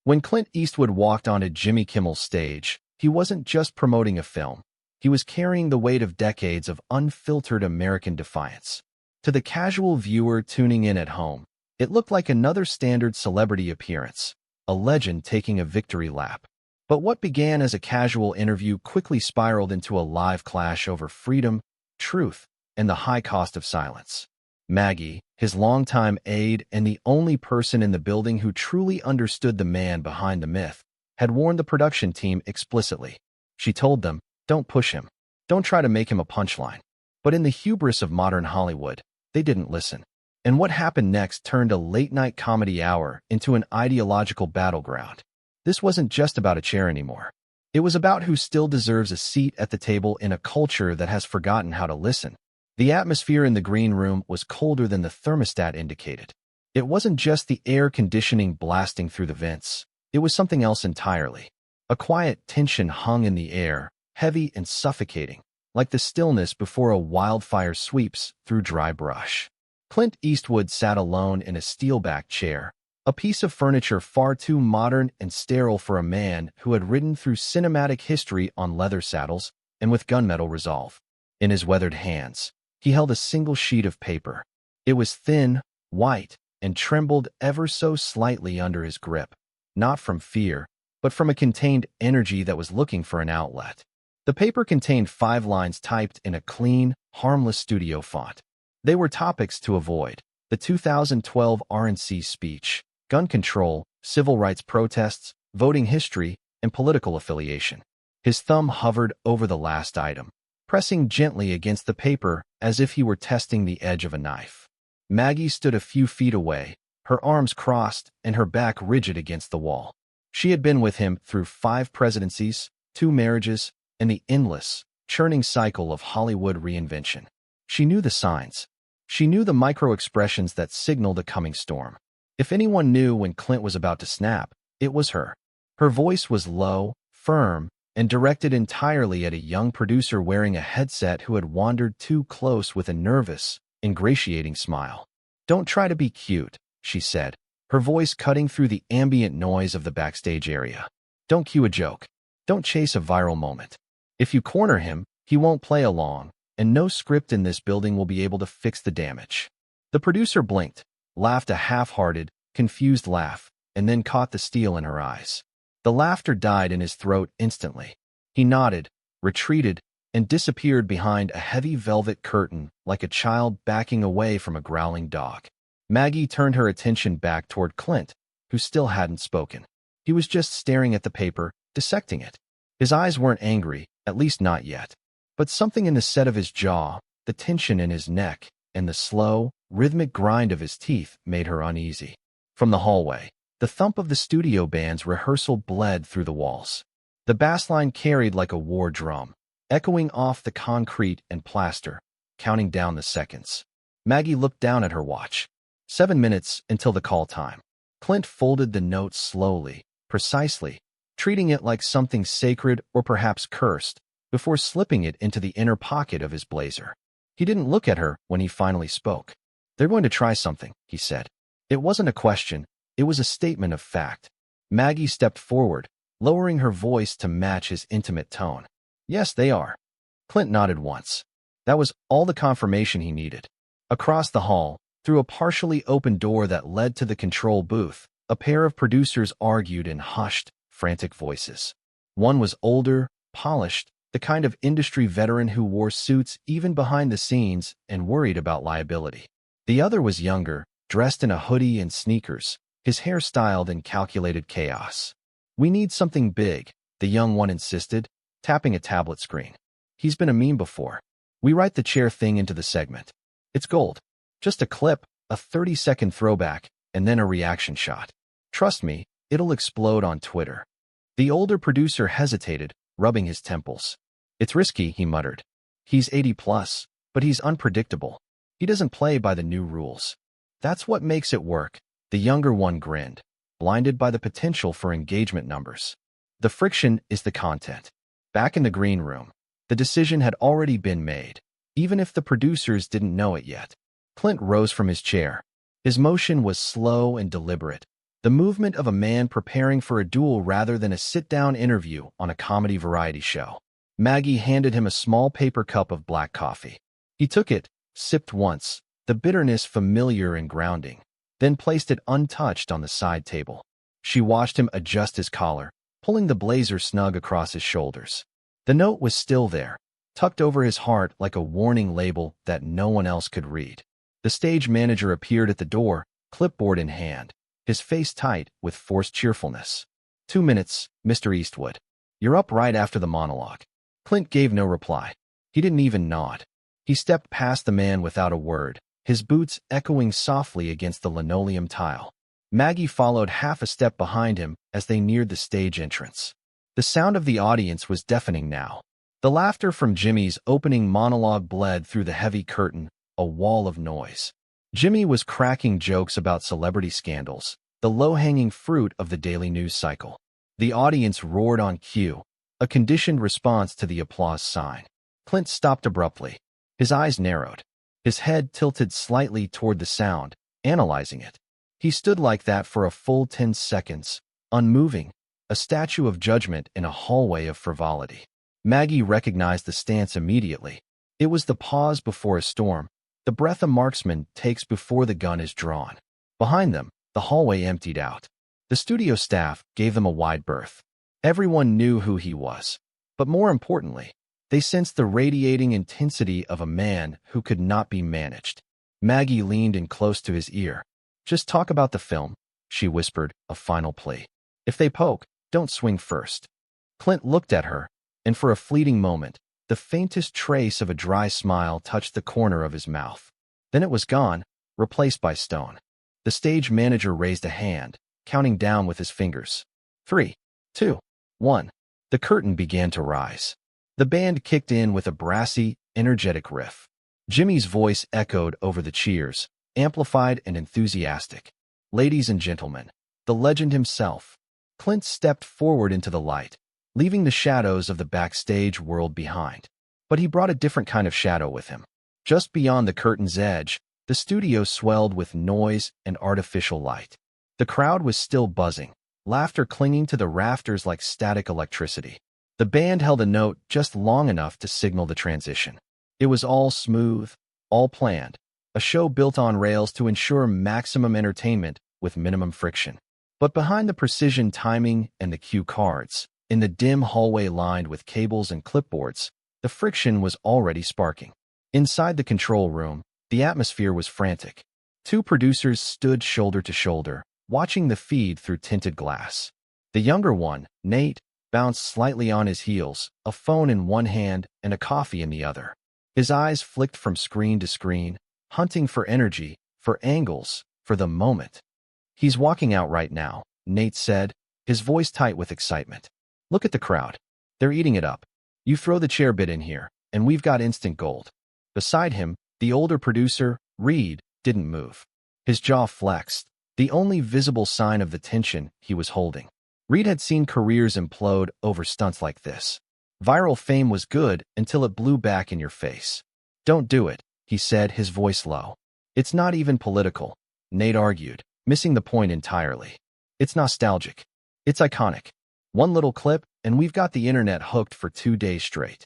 When Clint Eastwood walked onto Jimmy Kimmel's stage, he wasn't just promoting a film. He was carrying the weight of decades of unfiltered American defiance. To the casual viewer tuning in at home, it looked like another standard celebrity appearance, a legend taking a victory lap. But what began as a casual interview quickly spiraled into a live clash over freedom, truth, and the high cost of silence. Maggie, his longtime aide and the only person in the building who truly understood the man behind the myth, had warned the production team explicitly. She told them, "Don't push him. Don't try to make him a punchline." But in the hubris of modern Hollywood, they didn't listen. And what happened next turned a late-night comedy hour into an ideological battleground. This wasn't just about a chair anymore. It was about who still deserves a seat at the table in a culture that has forgotten how to listen. The atmosphere in the green room was colder than the thermostat indicated. It wasn't just the air conditioning blasting through the vents. It was something else entirely. A quiet tension hung in the air, heavy and suffocating, like the stillness before a wildfire sweeps through dry brush. Clint Eastwood sat alone in a steel-backed chair, a piece of furniture far too modern and sterile for a man who had ridden through cinematic history on leather saddles and with gunmetal resolve. In his weathered hands, he held a single sheet of paper. It was thin, white, and trembled ever so slightly under his grip, not from fear, but from a contained energy that was looking for an outlet. The paper contained 5 lines typed in a clean, harmless studio font. They were topics to avoid: the 2012 RNC speech, gun control, civil rights protests, voting history, and political affiliation. His thumb hovered over the last item, pressing gently against the paper as if he were testing the edge of a knife. Maggie stood a few feet away, her arms crossed and her back rigid against the wall. She had been with him through 5 presidencies, 2 marriages, and the endless, churning cycle of Hollywood reinvention. She knew the signs. She knew the micro-expressions that signaled a coming storm. If anyone knew when Clint was about to snap, it was her. Her voice was low, firm, and directed entirely at a young producer wearing a headset who had wandered too close with a nervous, ingratiating smile. "Don't try to be cute," she said, her voice cutting through the ambient noise of the backstage area. "Don't cue a joke. Don't chase a viral moment. If you corner him, he won't play along, and no script in this building will be able to fix the damage." The producer blinked, laughed a half-hearted, confused laugh, and then caught the steel in her eyes. The laughter died in his throat instantly. He nodded, retreated, and disappeared behind a heavy velvet curtain like a child backing away from a growling dog. Maggie turned her attention back toward Clint, who still hadn't spoken. He was just staring at the paper, dissecting it. His eyes weren't angry, at least not yet. But something in the set of his jaw, the tension in his neck, and the slow, rhythmic grind of his teeth made her uneasy. From the hallway, the thump of the studio band's rehearsal bled through the walls. The bass line carried like a war drum, echoing off the concrete and plaster, counting down the seconds. Maggie looked down at her watch. 7 minutes until the call time. Clint folded the note slowly, precisely, treating it like something sacred or perhaps cursed, before slipping it into the inner pocket of his blazer. He didn't look at her when he finally spoke. "They're going to try something," he said. It wasn't a question, it was a statement of fact. Maggie stepped forward, lowering her voice to match his intimate tone. "Yes, they are." Clint nodded once. That was all the confirmation he needed. Across the hall, through a partially open door that led to the control booth, a pair of producers argued in hushed, frantic voices. One was older, polished, the kind of industry veteran who wore suits even behind the scenes and worried about liability. The other was younger, dressed in a hoodie and sneakers, his hair styled in calculated chaos. "We need something big," the young one insisted, tapping a tablet screen. "He's been a meme before. We write the chair thing into the segment. It's gold. Just a clip, a 30-second throwback, and then a reaction shot. Trust me, it'll explode on Twitter." The older producer hesitated, rubbing his temples. "It's risky," he muttered. "He's 80 plus, but he's unpredictable. He doesn't play by the new rules." "That's what makes it work," the younger one grinned, blinded by the potential for engagement numbers. "The friction is the content." Back in the green room, the decision had already been made, even if the producers didn't know it yet. Clint rose from his chair. His motion was slow and deliberate, the movement of a man preparing for a duel rather than a sit-down interview on a comedy variety show. Maggie handed him a small paper cup of black coffee. He took it, sipped once, the bitterness familiar and grounding, then placed it untouched on the side table. She watched him adjust his collar, pulling the blazer snug across his shoulders. The note was still there, tucked over his heart like a warning label that no one else could read. The stage manager appeared at the door, clipboard in hand, his face tight with forced cheerfulness. 2 minutes, Mr. Eastwood. You're up right after the monologue. Clint gave no reply. He didn't even nod. He stepped past the man without a word, his boots echoing softly against the linoleum tile. Maggie followed half a step behind him as they neared the stage entrance. The sound of the audience was deafening now. The laughter from Jimmy's opening monologue bled through the heavy curtain, a wall of noise. Jimmy was cracking jokes about celebrity scandals, the low-hanging fruit of the daily news cycle. The audience roared on cue, a conditioned response to the applause sign. Clint stopped abruptly. His eyes narrowed. His head tilted slightly toward the sound, analyzing it. He stood like that for a full 10 seconds, unmoving, a statue of judgment in a hallway of frivolity. Maggie recognized the stance immediately. It was the pause before a storm, the breath a marksman takes before the gun is drawn. Behind them, the hallway emptied out. The studio staff gave them a wide berth. Everyone knew who he was. But more importantly, they sensed the radiating intensity of a man who could not be managed. Maggie leaned in close to his ear. "Just talk about the film," she whispered, a final plea. "If they poke, don't swing first." Clint looked at her, and for a fleeting moment, the faintest trace of a dry smile touched the corner of his mouth. Then it was gone, replaced by stone. The stage manager raised a hand, counting down with his fingers. 3, 2, 1. The curtain began to rise. The band kicked in with a brassy, energetic riff. Jimmy's voice echoed over the cheers, amplified and enthusiastic. "Ladies and gentlemen, the legend himself." Clint stepped forward into the light, leaving the shadows of the backstage world behind. But he brought a different kind of shadow with him. Just beyond the curtain's edge, the studio swelled with noise and artificial light. The crowd was still buzzing, laughter clinging to the rafters like static electricity. The band held a note just long enough to signal the transition. It was all smooth, all planned, a show built on rails to ensure maximum entertainment with minimum friction. But behind the precision timing and the cue cards, in the dim hallway lined with cables and clipboards, the friction was already sparking. Inside the control room, the atmosphere was frantic. 2 producers stood shoulder to shoulder, watching the feed through tinted glass. The younger one, Nate, bounced slightly on his heels, a phone in one hand and a coffee in the other. His eyes flicked from screen to screen, hunting for energy, for angles, for the moment. "He's walking out right now," Nate said, his voice tight with excitement. "Look at the crowd. They're eating it up. You throw the chair bit in here, and we've got instant gold." Beside him, the older producer, Reed, didn't move. His jaw flexed, the only visible sign of the tension he was holding. Reed had seen careers implode over stunts like this. Viral fame was good until it blew back in your face. "Don't do it," he said, his voice low. "It's not even political," Nate argued, missing the point entirely. "It's nostalgic. It's iconic. One little clip, and we've got the internet hooked for 2 days straight."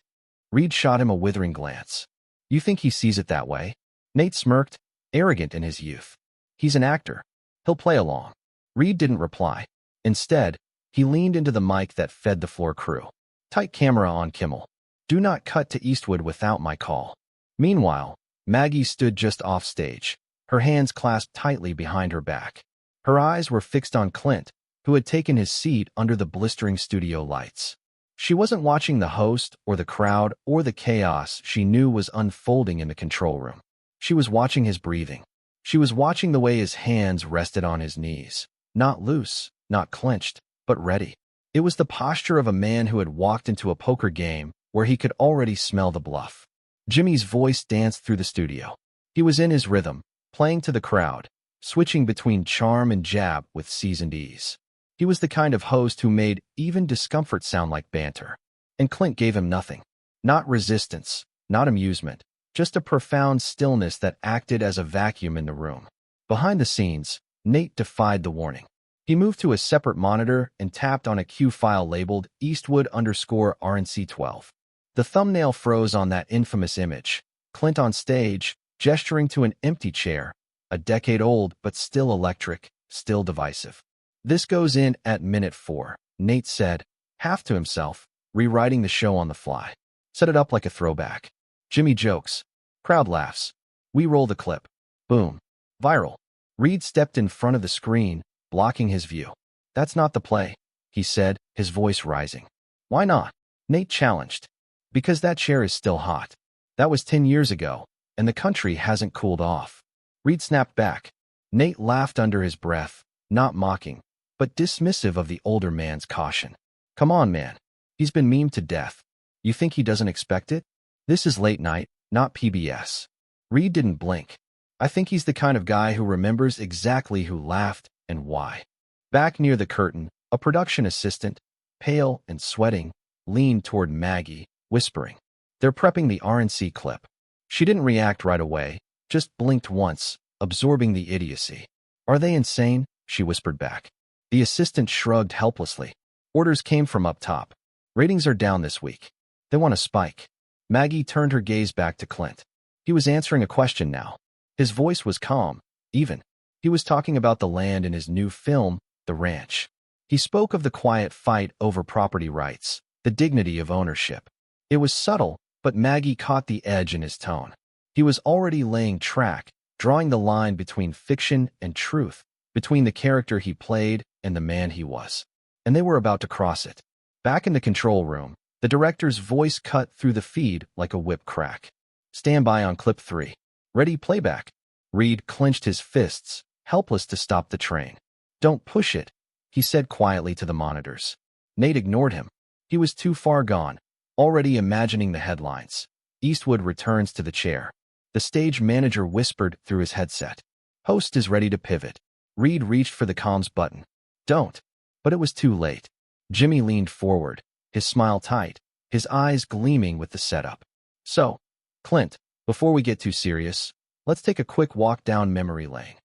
Reed shot him a withering glance. "You think he sees it that way?" Nate smirked, arrogant in his youth. "He's an actor. He'll play along." Reed didn't reply. Instead, he leaned into the mic that fed the floor crew. "Tight camera on Kimmel. Do not cut to Eastwood without my call." Meanwhile, Maggie stood just off stage, her hands clasped tightly behind her back. Her eyes were fixed on Clint, who had taken his seat under the blistering studio lights. She wasn't watching the host or the crowd or the chaos she knew was unfolding in the control room. She was watching his breathing. She was watching the way his hands rested on his knees, not loose, not clenched, but ready. It was the posture of a man who had walked into a poker game where he could already smell the bluff. Jimmy's voice danced through the studio. He was in his rhythm, playing to the crowd, switching between charm and jab with seasoned ease. He was the kind of host who made even discomfort sound like banter. And Clint gave him nothing. Not resistance, not amusement, just a profound stillness that acted as a vacuum in the room. Behind the scenes, Nate defied the warning. He moved to a separate monitor and tapped on a Q file labeled Eastwood_RNC12. The thumbnail froze on that infamous image. Clint on stage, gesturing to an empty chair, a decade old but still electric, still divisive. This goes in at minute 4, Nate said, half to himself, rewriting the show on the fly. Set it up like a throwback. Jimmy jokes. Crowd laughs. We roll the clip. Boom. Viral. Reed stepped in front of the screen, blocking his view. That's not the play, he said, his voice rising. Why not? Nate challenged. Because that chair is still hot. That was 10 years ago, and the country hasn't cooled off. Reed snapped back. Nate laughed under his breath, not mocking, but dismissive of the older man's caution. Come on, man. He's been memed to death. You think he doesn't expect it? This is late night, not PBS. Reed didn't blink. I think he's the kind of guy who remembers exactly who laughed and why. Back near the curtain, a production assistant, pale and sweating, leaned toward Maggie, whispering. They're prepping the RNC clip. She didn't react right away, just blinked once, absorbing the idiocy. Are they insane? She whispered back. The assistant shrugged helplessly. Orders came from up top. Ratings are down this week. They want a spike. Maggie turned her gaze back to Clint. He was answering a question now. His voice was calm, even. He was talking about the land in his new film, The Ranch. He spoke of the quiet fight over property rights, the dignity of ownership. It was subtle, but Maggie caught the edge in his tone. He was already laying track, drawing the line between fiction and truth, between the character he played and the man he was. And they were about to cross it. Back in the control room, the director's voice cut through the feed like a whip crack. Stand by on clip 3. Ready, playback. Reed clenched his fists, helpless to stop the train. Don't push it, he said quietly to the monitors. Nate ignored him. He was too far gone, already imagining the headlines. Eastwood returns to the chair. The stage manager whispered through his headset. Host is ready to pivot. Reed reached for the comms button. Don't. But it was too late. Jimmy leaned forward, his smile tight, his eyes gleaming with the setup. So, Clint, before we get too serious, let's take a quick walk down memory lane.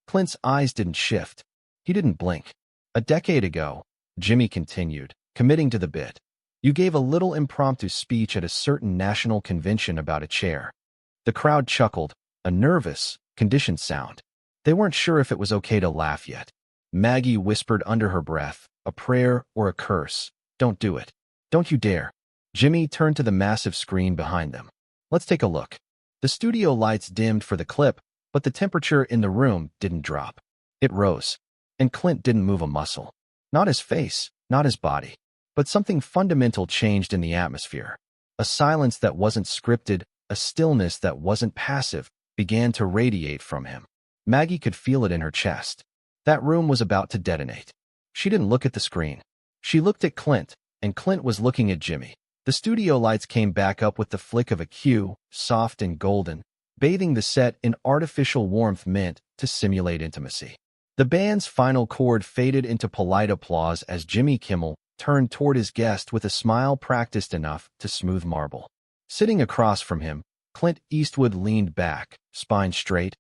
Clint's eyes didn't shift. He didn't blink. A decade ago, Jimmy continued, committing to the bit. You gave a little impromptu speech at a certain national convention about a chair. The crowd chuckled, a nervous, conditioned sound. They weren't sure if it was okay to laugh yet. Maggie whispered under her breath, a prayer or a curse. Don't do it. Don't you dare. Jimmy turned to the massive screen behind them. Let's take a look. The studio lights dimmed for the clip, but the temperature in the room didn't drop. It rose. And Clint didn't move a muscle. Not his face, not his body. But something fundamental changed in the atmosphere. A silence that wasn't scripted, a stillness that wasn't passive, began to radiate from him. Maggie could feel it in her chest. That room was about to detonate. She didn't look at the screen. She looked at Clint, and Clint was looking at Jimmy. The studio lights came back up with the flick of a cue, soft and golden, bathing the set in artificial warmth meant to simulate intimacy. The band's final chord faded into polite applause as Jimmy Kimmel turned toward his guest with a smile practiced enough to smooth marble. Sitting across from him, Clint Eastwood leaned back, spine straight,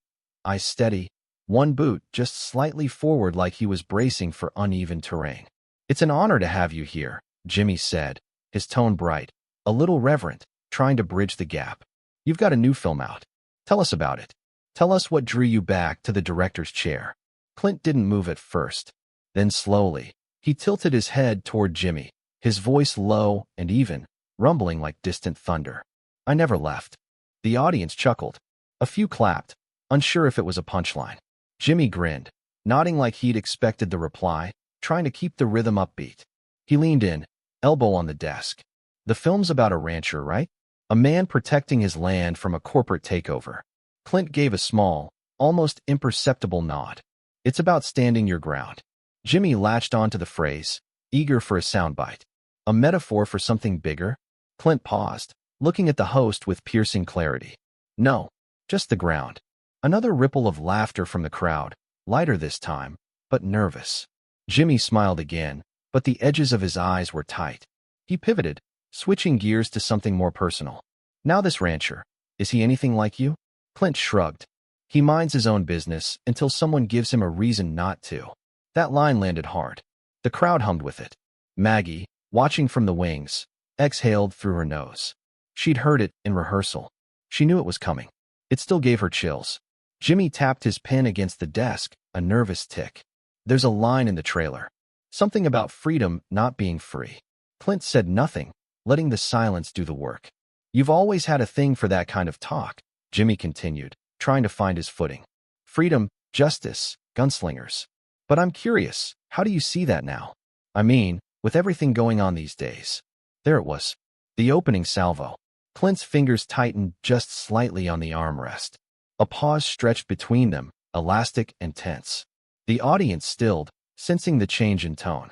eyes steady, one boot just slightly forward like he was bracing for uneven terrain. It's an honor to have you here, Jimmy said, his tone bright, a little reverent, trying to bridge the gap. You've got a new film out. Tell us about it. Tell us what drew you back to the director's chair. Clint didn't move at first. Then slowly, he tilted his head toward Jimmy, his voice low and even, rumbling like distant thunder. I never left. The audience chuckled. A few clapped, unsure if it was a punchline. Jimmy grinned, nodding like he'd expected the reply, trying to keep the rhythm upbeat. He leaned in, elbow on the desk. The film's about a rancher, right? A man protecting his land from a corporate takeover. Clint gave a small, almost imperceptible nod. It's about standing your ground. Jimmy latched onto the phrase, eager for a soundbite. A metaphor for something bigger? Clint paused, looking at the host with piercing clarity. No, just the ground. Another ripple of laughter from the crowd, lighter this time, but nervous. Jimmy smiled again, but the edges of his eyes were tight. He pivoted, switching gears to something more personal. Now this rancher, is he anything like you? Clint shrugged. He minds his own business until someone gives him a reason not to. That line landed hard. The crowd hummed with it. Maggie, watching from the wings, exhaled through her nose. She'd heard it in rehearsal. She knew it was coming. It still gave her chills. Jimmy tapped his pen against the desk, a nervous tick. There's a line in the trailer. Something about freedom not being free. Clint said nothing, letting the silence do the work. You've always had a thing for that kind of talk, Jimmy continued, trying to find his footing. Freedom, justice, gunslingers. But I'm curious, how do you see that now? I mean, with everything going on these days. There it was. The opening salvo. Clint's fingers tightened just slightly on the armrest. A pause stretched between them, elastic and tense. The audience stilled, sensing the change in tone.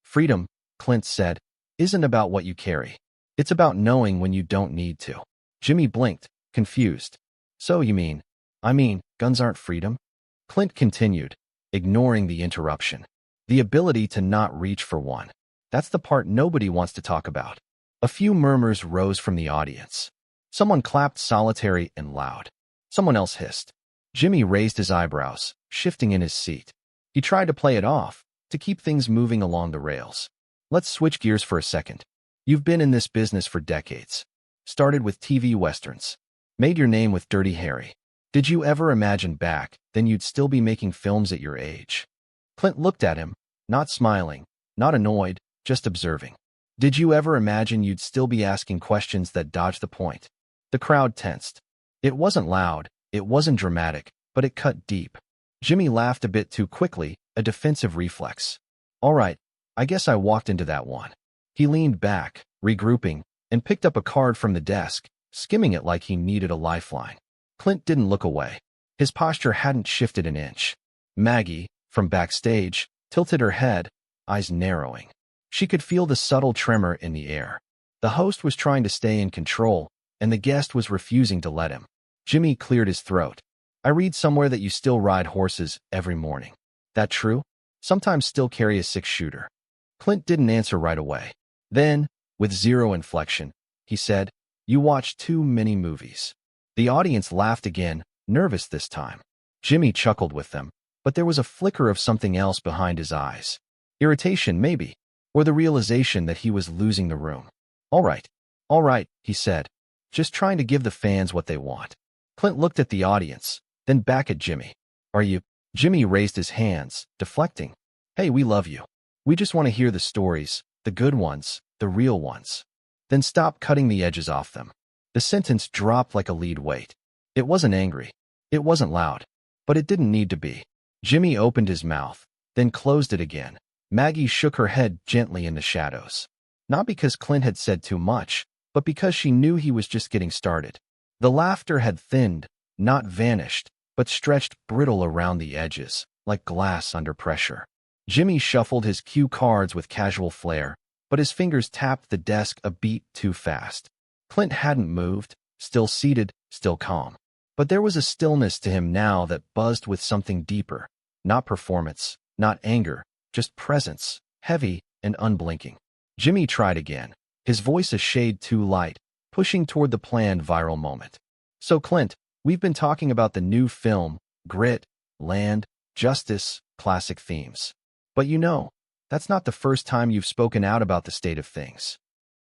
Freedom, Clint said, isn't about what you carry. It's about knowing when you don't need to. Jimmy blinked, confused. So you mean, guns aren't freedom? Clint continued, ignoring the interruption. The ability to not reach for one. That's the part nobody wants to talk about. A few murmurs rose from the audience. Someone clapped solitary and loud. Someone else hissed. Jimmy raised his eyebrows, shifting in his seat. He tried to play it off, to keep things moving along the rails. Let's switch gears for a second. You've been in this business for decades. Started with TV westerns. Made your name with Dirty Harry. Did you ever imagine back then you'd still be making films at your age? Clint looked at him, not smiling, not annoyed, just observing. Did you ever imagine you'd still be asking questions that dodged the point? The crowd tensed. It wasn't loud, it wasn't dramatic, but it cut deep. Jimmy laughed a bit too quickly, a defensive reflex. All right, I guess I walked into that one. He leaned back, regrouping, and picked up a card from the desk, skimming it like he needed a lifeline. Clint didn't look away. His posture hadn't shifted an inch. Maggie, from backstage, tilted her head, eyes narrowing. She could feel the subtle tremor in the air. The host was trying to stay in control, and the guest was refusing to let him. Jimmy cleared his throat. I read somewhere that you still ride horses every morning. That true? Sometimes still carry a six-shooter. Clint didn't answer right away. Then, with zero inflection, he said, You watch too many movies. The audience laughed again, nervous this time. Jimmy chuckled with them, but there was a flicker of something else behind his eyes. Irritation, maybe, or the realization that he was losing the room. All right, he said, just trying to give the fans what they want. Clint looked at the audience, then back at Jimmy. Are you? Jimmy raised his hands, deflecting. Hey, we love you. We just want to hear the stories, the good ones, the real ones. Then stop cutting the edges off them. The sentence dropped like a lead weight. It wasn't angry. It wasn't loud. But it didn't need to be. Jimmy opened his mouth, then closed it again. Maggie shook her head gently in the shadows. Not because Clint had said too much, but because she knew he was just getting started. The laughter had thinned, not vanished, but stretched brittle around the edges, like glass under pressure. Jimmy shuffled his cue cards with casual flair, but his fingers tapped the desk a beat too fast. Clint hadn't moved, still seated, still calm. But there was a stillness to him now that buzzed with something deeper. Not performance, not anger, just presence, heavy and unblinking. Jimmy tried again, his voice a shade too light, pushing toward the planned viral moment. So Clint, we've been talking about the new film, grit, land, justice, classic themes. But you know, that's not the first time you've spoken out about the state of things.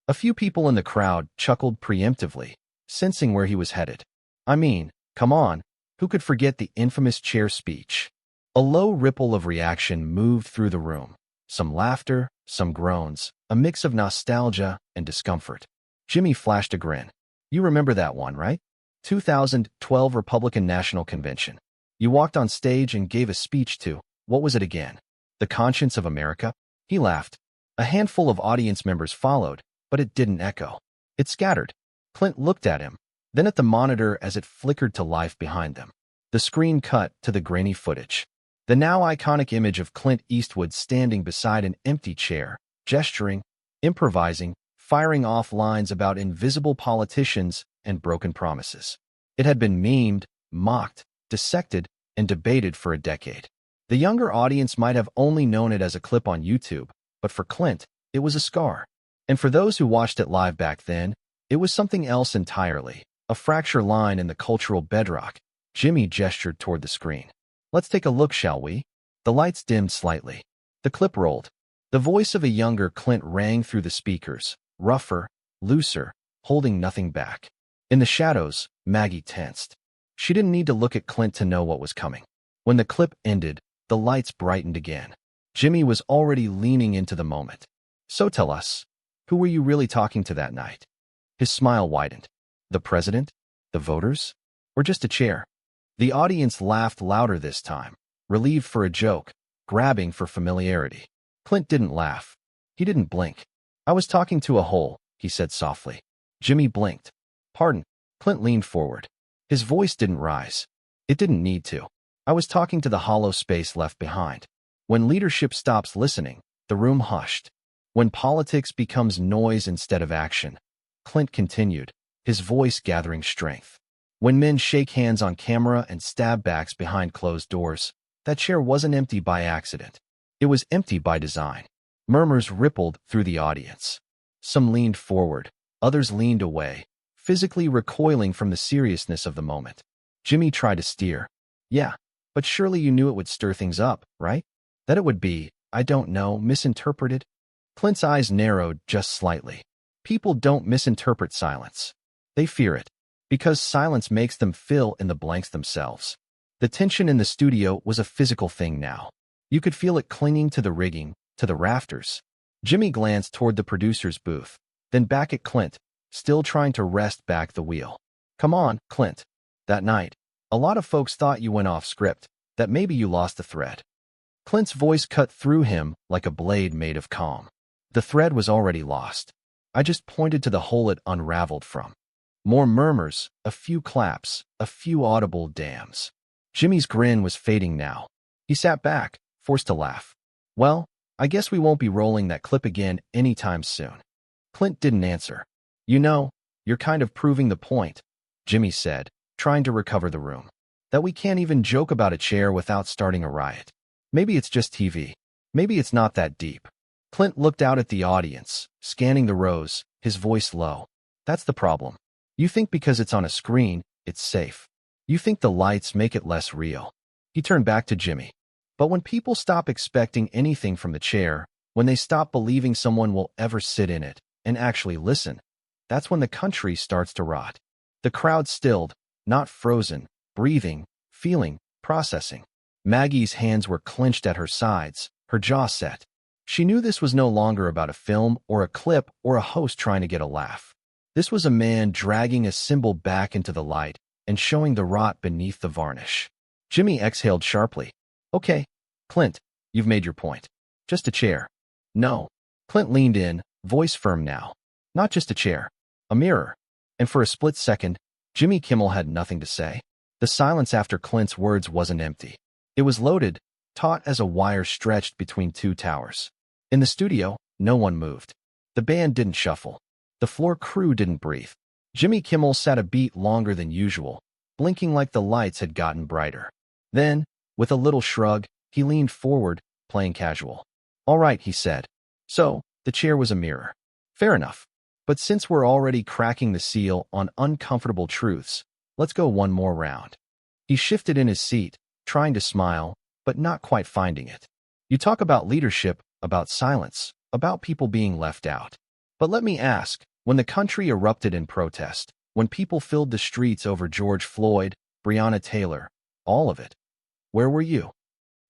A few people in the crowd chuckled preemptively, sensing where he was headed. I mean, come on, who could forget the infamous chair speech? A low ripple of reaction moved through the room. Some laughter, some groans, a mix of nostalgia and discomfort. Jimmy flashed a grin. You remember that one, right? 2012 Republican National Convention. You walked on stage and gave a speech to, what was it again? The conscience of America? He laughed. A handful of audience members followed, but it didn't echo. It scattered. Clint looked at him, then at the monitor as it flickered to life behind them. The screen cut to the grainy footage. The now iconic image of Clint Eastwood standing beside an empty chair, gesturing, improvising, firing off lines about invisible politicians and broken promises. It had been memed, mocked, dissected, and debated for a decade. The younger audience might have only known it as a clip on YouTube, but for Clint, it was a scar. And for those who watched it live back then, it was something else entirely, a fracture line in the cultural bedrock. Jimmy gestured toward the screen. Let's take a look, shall we? The lights dimmed slightly. The clip rolled. The voice of a younger Clint rang through the speakers, rougher, looser, holding nothing back. In the shadows, Maggie tensed. She didn't need to look at Clint to know what was coming. When the clip ended, the lights brightened again. Jimmy was already leaning into the moment. So tell us, who were you really talking to that night? His smile widened. The president? The voters? Or just a chair? The audience laughed louder this time, relieved for a joke, grabbing for familiarity. Clint didn't laugh. He didn't blink. I was talking to a hole, he said softly. Jimmy blinked. Pardon. Clint leaned forward. His voice didn't rise. It didn't need to. I was talking to the hollow space left behind. When leadership stops listening, the room hushed. When politics becomes noise instead of action, Clint continued, his voice gathering strength. When men shake hands on camera and stab backs behind closed doors, that chair wasn't empty by accident. It was empty by design. Murmurs rippled through the audience. Some leaned forward, others leaned away, physically recoiling from the seriousness of the moment. Jimmy tried to steer. Yeah, but surely you knew it would stir things up, right? That it would be, I don't know, misinterpreted? Clint's eyes narrowed just slightly. People don't misinterpret silence. They fear it, because silence makes them fill in the blanks themselves. The tension in the studio was a physical thing now. You could feel it clinging to the rigging, to the rafters. Jimmy glanced toward the producer's booth, then back at Clint, still trying to wrest back the wheel. Come on, Clint. That night, a lot of folks thought you went off script, that maybe you lost the thread. Clint's voice cut through him like a blade made of calm. The thread was already lost. I just pointed to the hole it unraveled from. More murmurs, a few claps, a few audible dams. Jimmy's grin was fading now. He sat back, forced to laugh. Well, I guess we won't be rolling that clip again anytime soon. Clint didn't answer. You know, you're kind of proving the point, Jimmy said, trying to recover the room. That we can't even joke about a chair without starting a riot. Maybe it's just TV. Maybe it's not that deep. Clint looked out at the audience, scanning the rows, his voice low. That's the problem. You think because it's on a screen, it's safe. You think the lights make it less real. He turned back to Jimmy. But when people stop expecting anything from the chair, when they stop believing someone will ever sit in it and actually listen, that's when the country starts to rot. The crowd stilled, not frozen, breathing, feeling, processing. Maggie's hands were clenched at her sides, her jaw set. She knew this was no longer about a film or a clip or a host trying to get a laugh. This was a man dragging a symbol back into the light and showing the rot beneath the varnish. Jimmy exhaled sharply. Okay, Clint, you've made your point. Just a chair. No. Clint leaned in, voice firm now. Not just a chair. A mirror. And for a split second, Jimmy Kimmel had nothing to say. The silence after Clint's words wasn't empty. It was loaded, taut as a wire stretched between two towers. In the studio, no one moved. The band didn't shuffle. The floor crew didn't breathe. Jimmy Kimmel sat a beat longer than usual, blinking like the lights had gotten brighter. Then, with a little shrug, he leaned forward, playing casual. All right, he said. So, the chair was a mirror. Fair enough. But since we're already cracking the seal on uncomfortable truths, let's go one more round. He shifted in his seat, trying to smile, but not quite finding it. You talk about leadership, about silence, about people being left out. But let me ask, when the country erupted in protest, when people filled the streets over George Floyd, Breonna Taylor, all of it, where were you?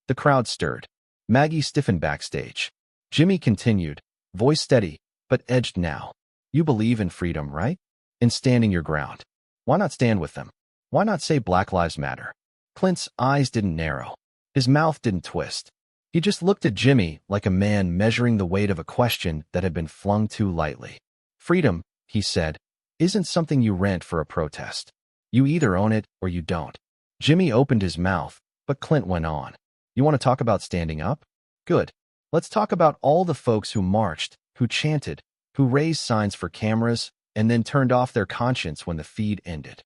The crowd stirred. Maggie stiffened backstage. Jimmy continued, voice steady, but edged now. You believe in freedom, right? In standing your ground. Why not stand with them? Why not say Black Lives Matter? Clint's eyes didn't narrow. His mouth didn't twist. He just looked at Jimmy like a man measuring the weight of a question that had been flung too lightly. Freedom, he said, isn't something you rent for a protest. You either own it or you don't. Jimmy opened his mouth, but Clint went on. You want to talk about standing up? Good. Let's talk about all the folks who marched, who chanted, who raised signs for cameras, and then turned off their conscience when the feed ended.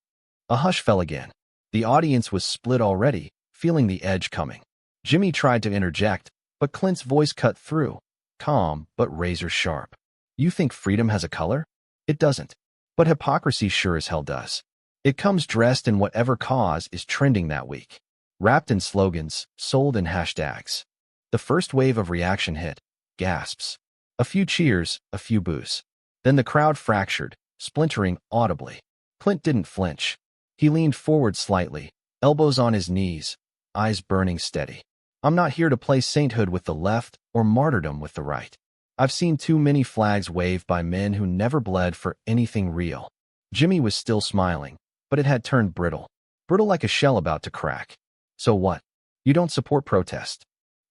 A hush fell again. The audience was split already, feeling the edge coming. Jimmy tried to interject, but Clint's voice cut through, calm but razor sharp. You think freedom has a color? It doesn't. But hypocrisy sure as hell does. It comes dressed in whatever cause is trending that week. wrapped in slogans, sold in hashtags. The first wave of reaction hit. Gasps. A few cheers, a few boos. Then the crowd fractured, splintering audibly. Clint didn't flinch. He leaned forward slightly, elbows on his knees, eyes burning steady. I'm not here to play sainthood with the left or martyrdom with the right. I've seen too many flags waved by men who never bled for anything real. Jimmy was still smiling, but it had turned brittle. Brittle like a shell about to crack. So what? You don't support protest.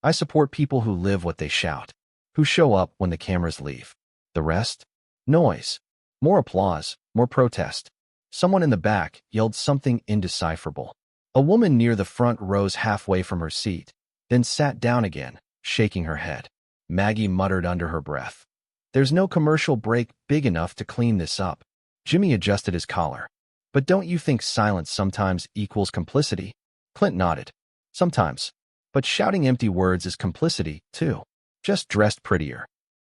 I support people who live what they shout, who show up when the cameras leave. The rest? Noise. More applause, more protest. Someone in the back yelled something indecipherable. A woman near the front rose halfway from her seat, then sat down again, shaking her head. Maggie muttered under her breath. There's no commercial break big enough to clean this up. Jimmy adjusted his collar. But don't you think silence sometimes equals complicity? Clint nodded. Sometimes. But shouting empty words is complicity, too. Just dressed prettier.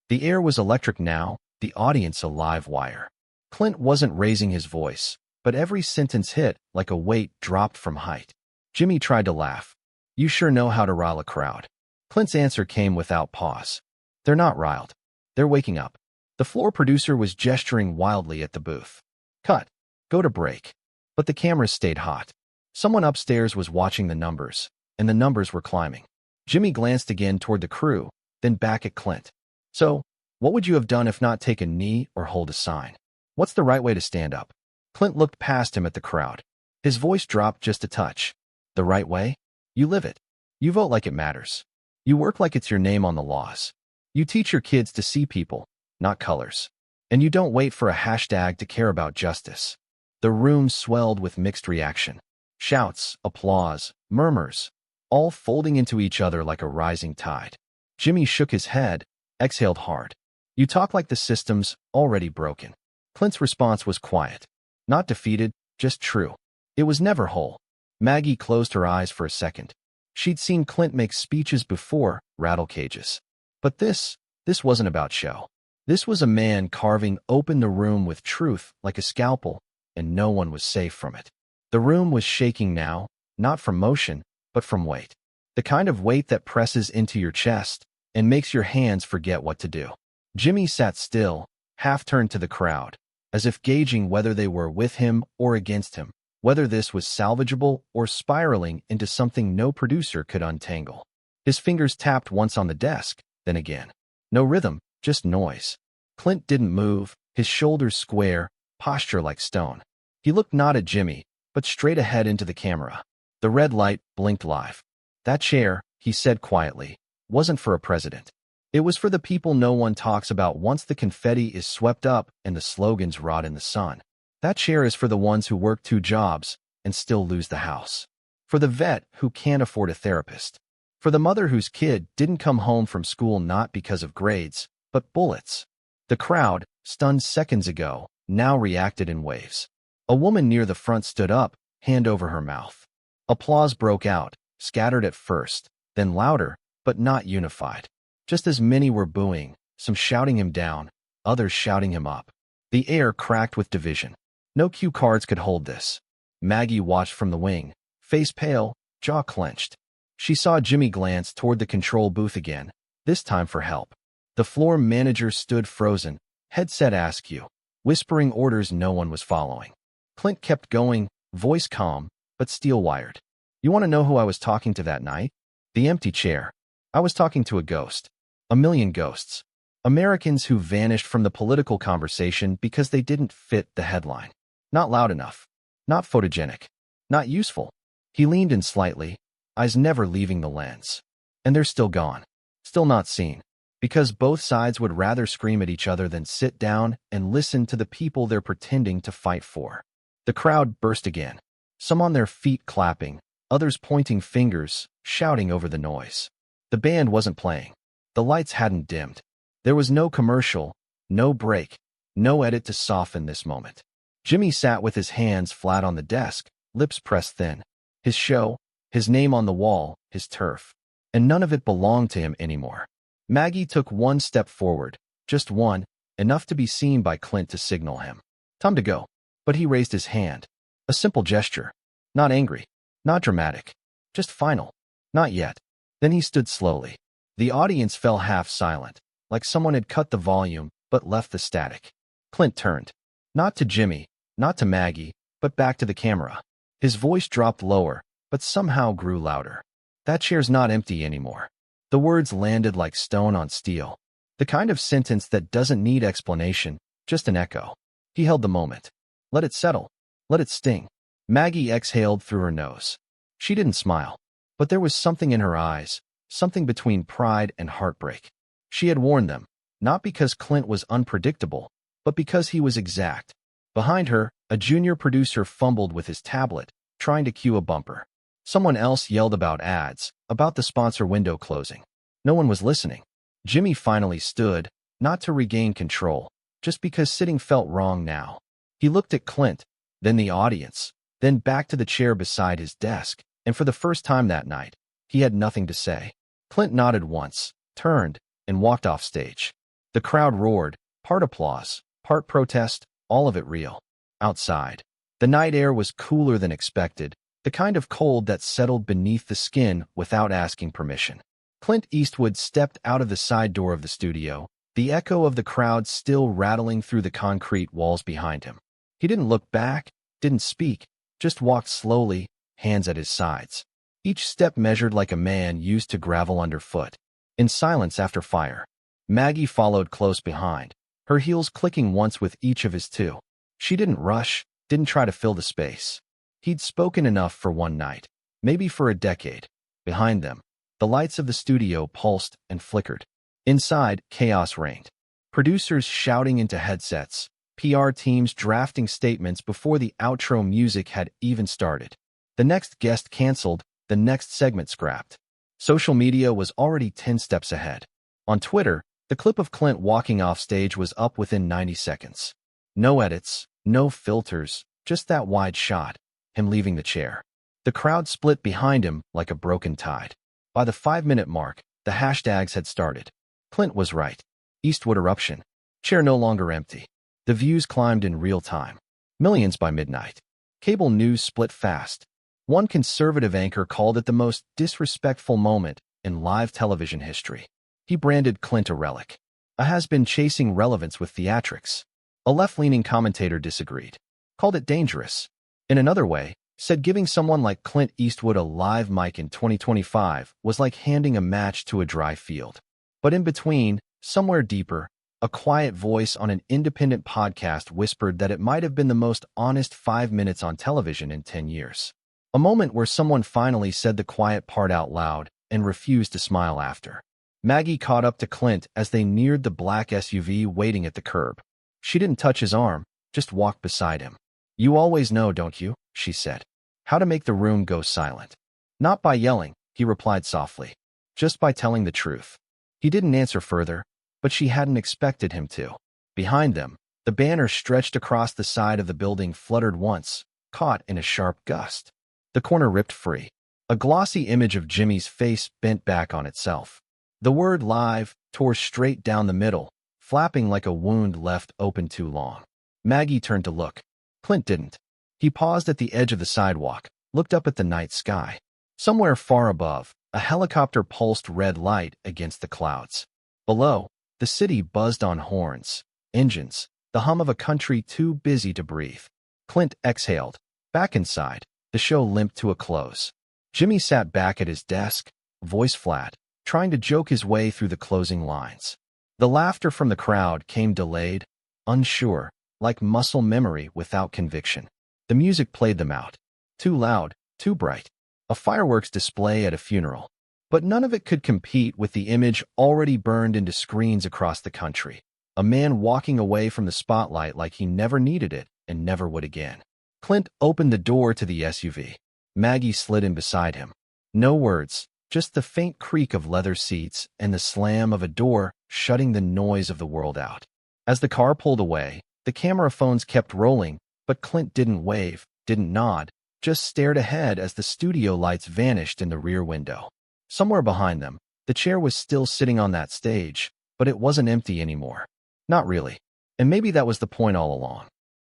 The air was electric now, the audience a live wire. Clint wasn't raising his voice, but every sentence hit like a weight dropped from height. Jimmy tried to laugh. You sure know how to rile a crowd. Clint's answer came without pause. They're not riled. They're waking up. The floor producer was gesturing wildly at the booth. Cut. Go to break. But the cameras stayed hot. Someone upstairs was watching the numbers, and the numbers were climbing. Jimmy glanced again toward the crew, then back at Clint. So, what would you have done if not take a knee or hold a sign? What's the right way to stand up? Clint looked past him at the crowd. His voice dropped just a touch. The right way? You live it. You vote like it matters. You work like it's your name on the laws. You teach your kids to see people, not colors. And you don't wait for a hashtag to care about justice. The room swelled with mixed reaction. Shouts, applause, murmurs, all folding into each other like a rising tide. Jimmy shook his head, exhaled hard. You talk like the system's already broken. Clint's response was quiet. Not defeated, just true. It was never whole. Maggie closed her eyes for a second. She'd seen Clint make speeches before, rattle cages. But this wasn't about show. This was a man carving open the room with truth like a scalpel, and no one was safe from it. The room was shaking now, not from motion, but from weight. The kind of weight that presses into your chest and makes your hands forget what to do. Jimmy sat still, half turned to the crowd, as if gauging whether they were with him or against him, whether this was salvageable or spiraling into something no producer could untangle. His fingers tapped once on the desk, then again. No rhythm, just noise. Clint didn't move, his shoulders square, posture like stone. He looked not at Jimmy, but straight ahead into the camera. The red light blinked live. That chair, he said quietly, wasn't for a president. It was for the people no one talks about once the confetti is swept up and the slogans rot in the sun. That chair is for the ones who work 2 jobs and still lose the house. For the vet who can't afford a therapist. For the mother whose kid didn't come home from school not because of grades, but bullets. The crowd, stunned seconds ago, now reacted in waves. A woman near the front stood up, hand over her mouth. Applause broke out, scattered at first, then louder, but not unified. Just as many were booing, some shouting him down, others shouting him up. The air cracked with division. No cue cards could hold this. Maggie watched from the wing, face pale, jaw clenched. She saw Jimmy glance toward the control booth again, this time for help. The floor manager stood frozen, headset askew, whispering orders no one was following. Clint kept going, voice calm, but steel-wired. You want to know who I was talking to that night? The empty chair. I was talking to a ghost. A million ghosts. Americans who vanished from the political conversation because they didn't fit the headline. Not loud enough. Not photogenic. Not useful. He leaned in slightly, eyes never leaving the lens. And they're still gone. Still not seen. Because both sides would rather scream at each other than sit down and listen to the people they're pretending to fight for. The crowd burst again. Some on their feet clapping, others pointing fingers, shouting over the noise. The band wasn't playing. The lights hadn't dimmed. There was no commercial, no break, no edit to soften this moment. Jimmy sat with his hands flat on the desk, lips pressed thin. His show, his name on the wall, his turf. And none of it belonged to him anymore. Maggie took one step forward, just one, enough to be seen by Clint to signal him. Time to go. But he raised his hand. A simple gesture. Not angry. Not dramatic. Just final. Not yet. Then he stood slowly. The audience fell half silent, like someone had cut the volume but left the static. Clint turned. Not to Jimmy, not to Maggie, but back to the camera. His voice dropped lower, but somehow grew louder. That chair's not empty anymore. The words landed like stone on steel. The kind of sentence that doesn't need explanation, just an echo. He held the moment. Let it settle. Let it sting. Maggie exhaled through her nose. She didn't smile, but there was something in her eyes, something between pride and heartbreak. She had warned them, not because Clint was unpredictable, but because he was exact. Behind her, a junior producer fumbled with his tablet, trying to cue a bumper. Someone else yelled about ads, about the sponsor window closing. No one was listening. Jimmy finally stood, not to regain control, just because sitting felt wrong now. He looked at Clint, then the audience, then back to the chair beside his desk, and for the first time that night, he had nothing to say. Clint nodded once, turned, and walked off stage. The crowd roared, part applause, part protest, all of it real. Outside, the night air was cooler than expected, the kind of cold that settled beneath the skin without asking permission. Clint Eastwood stepped out of the side door of the studio, the echo of the crowd still rattling through the concrete walls behind him. He didn't look back, didn't speak, just walked slowly, hands at his sides. Each step measured like a man used to gravel underfoot. In silence after fire, Maggie followed close behind, her heels clicking once with each of his two. She didn't rush, didn't try to fill the space. He'd spoken enough for one night, maybe for a decade. Behind them, the lights of the studio pulsed and flickered. Inside, chaos reigned. Producers shouting into headsets, PR teams drafting statements before the outro music had even started. The next guest canceled, the next segment scrapped. Social media was already 10 steps ahead. On Twitter, the clip of Clint walking off stage was up within 90 seconds. No edits, no filters, just that wide shot, him leaving the chair. The crowd split behind him like a broken tide. By the 5-minute mark, the hashtags had started. Clint was right. Eastwood eruption. Chair no longer empty. The views climbed in real time. Millions by midnight. Cable news split fast. One conservative anchor called it the most disrespectful moment in live television history. He branded Clint a relic. A has-been chasing relevance with theatrics. A left-leaning commentator disagreed. Called it dangerous. In another way, said giving someone like Clint Eastwood a live mic in 2025 was like handing a match to a dry field. But in between, somewhere deeper, a quiet voice on an independent podcast whispered that it might have been the most honest 5 minutes on television in 10 years. A moment where someone finally said the quiet part out loud and refused to smile after. Maggie caught up to Clint as they neared the black SUV waiting at the curb. She didn't touch his arm, just walked beside him. "You always know, don't you?" she said. "How to make the room go silent." "Not by yelling," he replied softly. "Just by telling the truth." He didn't answer further, but she hadn't expected him to. Behind them, the banner stretched across the side of the building fluttered once, caught in a sharp gust. The corner ripped free. A glossy image of Jimmy's face bent back on itself. The word live tore straight down the middle, flapping like a wound left open too long. Maggie turned to look. Clint didn't. He paused at the edge of the sidewalk, looked up at the night sky. Somewhere far above, a helicopter pulsed red light against the clouds. Below, the city buzzed on horns, engines, the hum of a country too busy to breathe. Clint exhaled. Back inside, the show limped to a close. Jimmy sat back at his desk, voice flat, trying to joke his way through the closing lines. The laughter from the crowd came delayed, unsure, like muscle memory without conviction. The music played them out. Too loud, too bright. A fireworks display at a funeral. But none of it could compete with the image already burned into screens across the country. A man walking away from the spotlight like he never needed it and never would again. Clint opened the door to the SUV. Maggie slid in beside him. No words, just the faint creak of leather seats and the slam of a door shutting the noise of the world out. As the car pulled away, the camera phones kept rolling, but Clint didn't wave, didn't nod, just stared ahead as the studio lights vanished in the rear window. Somewhere behind them, the chair was still sitting on that stage, but it wasn't empty anymore. Not really. And maybe that was the point all along.